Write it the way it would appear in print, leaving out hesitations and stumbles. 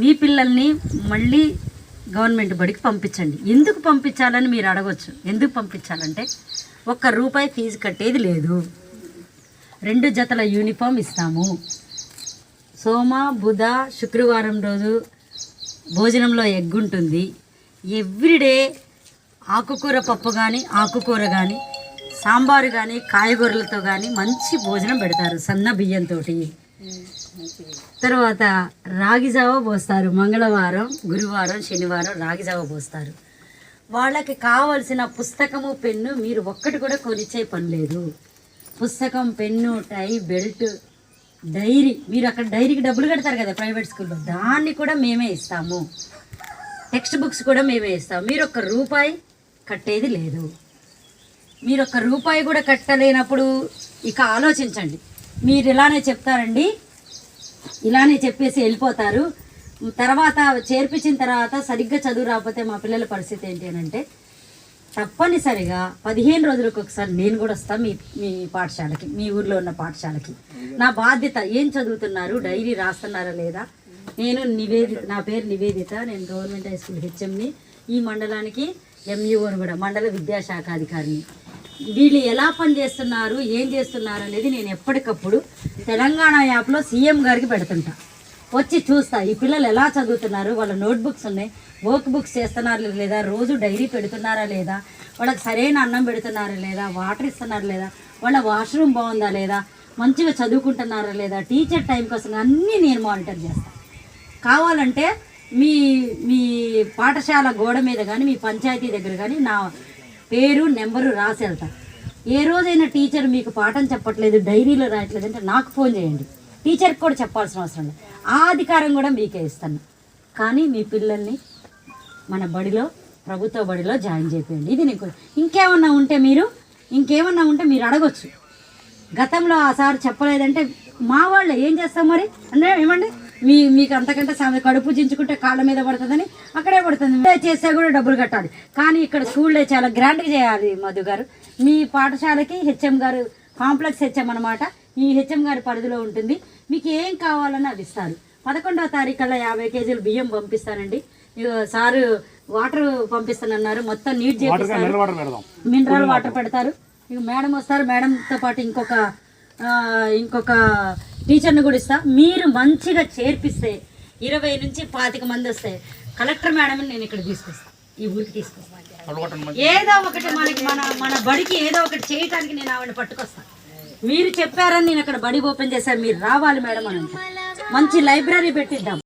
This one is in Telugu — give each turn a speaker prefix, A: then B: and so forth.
A: మీ పిల్లల్ని మళ్ళీ గవర్నమెంట్ బడికి పంపించండి. ఎందుకు పంపించాలని మీరు అడగవచ్చు. ఎందుకు పంపించాలంటే ₹1 ఫీజు కట్టేది లేదు. 2 జతల యూనిఫామ్ ఇస్తాము. సోమ బుధ శుక్రవారం రోజు భోజనంలో ఎగ్ ఉంటుంది. ఎవ్రీడే ఆకుకూర పప్పు కానీ ఆకుకూర కానీ సాంబారు కానీ కాయగూరలతో కానీ మంచి భోజనం పెడతారు సన్న బియ్యంతో. తర్వాత రాగి జావ పోస్తారు. మంగళవారం గురువారం శనివారం రాగి జావ పోస్తారు. వాళ్ళకి కావలసిన పుస్తకము పెన్ను మీరు ఒక్కటి కూడా కొనిచ్చే పని లేదు. పుస్తకం పెన్ను టై బెల్ట్ డైరీ, మీరు అక్కడ డైరీకి డబ్బులు కడతారు కదా ప్రైవేట్ స్కూల్లో, దాన్ని కూడా మేమే ఇస్తాము. టెక్స్ట్ బుక్స్ కూడా మేమే ఇస్తాము. మీరు ₹1 కట్టేది లేదు. మీరు ₹1 కూడా కట్టలేనప్పుడు ఇక ఆలోచించండి. మీరు ఇలానే చెప్తారండి, ఇలానే చెప్పేసి వెళ్ళిపోతారు. తర్వాత చేర్పించిన తర్వాత సరిగ్గా చదువు రాకపోతే మా పిల్లల పరిస్థితి ఏంటి అని అంటే తప్పనిసరిగా 15 రోజులకు ఒకసారి నేను కూడా వస్తాను మీ పాఠశాలకి, మీ ఊర్లో ఉన్న పాఠశాలకి. నా బాధ్యత ఏం చదువుతున్నారు, డైరీ రాస్తున్నారా లేదా. నేను నివేదిత, నా పేరు నివేదిత, నేను గవర్నమెంట్ హై స్కూల్ హెచ్ఎంని, ఈ మండలానికి ఎంఈఓని కూడా, మండల విద్యాశాఖ అధికారిని. వీళ్ళు ఎలా పని చేస్తున్నారు ఏం చేస్తున్నారు అనేది నేను ఎప్పటికప్పుడు తెలంగాణ యాప్లో సీఎం గారికి పెడుతుంటా. వచ్చి చూస్తా ఈ పిల్లలు ఎలా చదువుతున్నారు, వాళ్ళ నోట్బుక్స్ ఉన్నాయి, వర్క్ బుక్స్ చేస్తున్నారా లేదా, రోజు డైరీ పెడుతున్నారా లేదా, వాళ్ళకి సరైన అన్నం పెడుతున్నారా లేదా, వాటర్ ఇస్తున్నారా లేదా, వాళ్ళ వాష్రూమ్ బాగుందా లేదా, మంచిగా చదువుకుంటున్నారా లేదా, టీచర్ టైం కోసం అన్నీ నేను మానిటర్ చేస్తాను. కావాలంటే మీ మీ పాఠశాల గోడ మీద కానీ మీ పంచాయతీ దగ్గర కానీ నా పేరు నెంబరు రాసి వెళ్తా. ఏ రోజైనా టీచర్ మీకు పాఠం చెప్పట్లేదు, డైరీలో రాయట్లేదు అంటే నాకు ఫోన్ చేయండి. టీచర్కి కూడా చెప్పాల్సిన అవసరం లేదు. ఆ అధికారం కూడా మీకే ఇస్తాను. కానీ మీ పిల్లల్ని మన బడిలో, ప్రభుత్వ బడిలో జాయిన్ చేయండి. ఇది నీకు ఇంకేమన్నా ఉంటే మీరు అడగొచ్చు. గతంలో ఆ సార్ చెప్పలేదంటే మా వాళ్ళే ఏం చేస్తాం మరి అంటే ఏమండి మీకు అంతకంటే కడుపు చించుకుంటే కాళ్ళ మీద పడుతుందని అక్కడే పడుతుంది. చేస్తే కూడా డబ్బులు కట్టాలి. కానీ ఇక్కడ స్కూల్లో చాలా గ్రాండ్గా చేయాలి. మధు గారు మీ పాఠశాలకి హెచ్ఎం గారు, కాంప్లెక్స్ హెచ్ఎం అనమాట, ఈ హెచ్ఎం గారి పరిధిలో ఉంటుంది. మీకు ఏం కావాలని అది ఇస్తారు. 11వ తారీఖుల్లో 50 కేజీలు బియ్యం పంపిస్తానండి. సారు వాటర్ పంపిస్తానన్నారు, మొత్తం నీట్ చేపిస్తారు, మినరల్ వాటర్ పెడతారు. ఇక మేడం వస్తారు, మేడంతో పాటు ఇంకొక టీచర్ని కూడా ఇస్తా. మీరు మంచిగా చేర్పిస్తే 20 నుంచి 25 మంది వస్తే కలెక్టర్ మేడంని నేను ఇక్కడ తీసుకొస్తాను, ఈ ఊరికి తీసుకొస్తాను. ఏదో ఒకటి మన బడికి ఏదో ఒకటి చేయడానికి నేను ఆవిడ పట్టుకొస్తాను. మీరు చెప్పారని నేను అక్కడ బడి ఓపెన్ చేశాను, మీరు రావాలి మేడం అని. మంచి లైబ్రరీ పెట్టిద్దాం.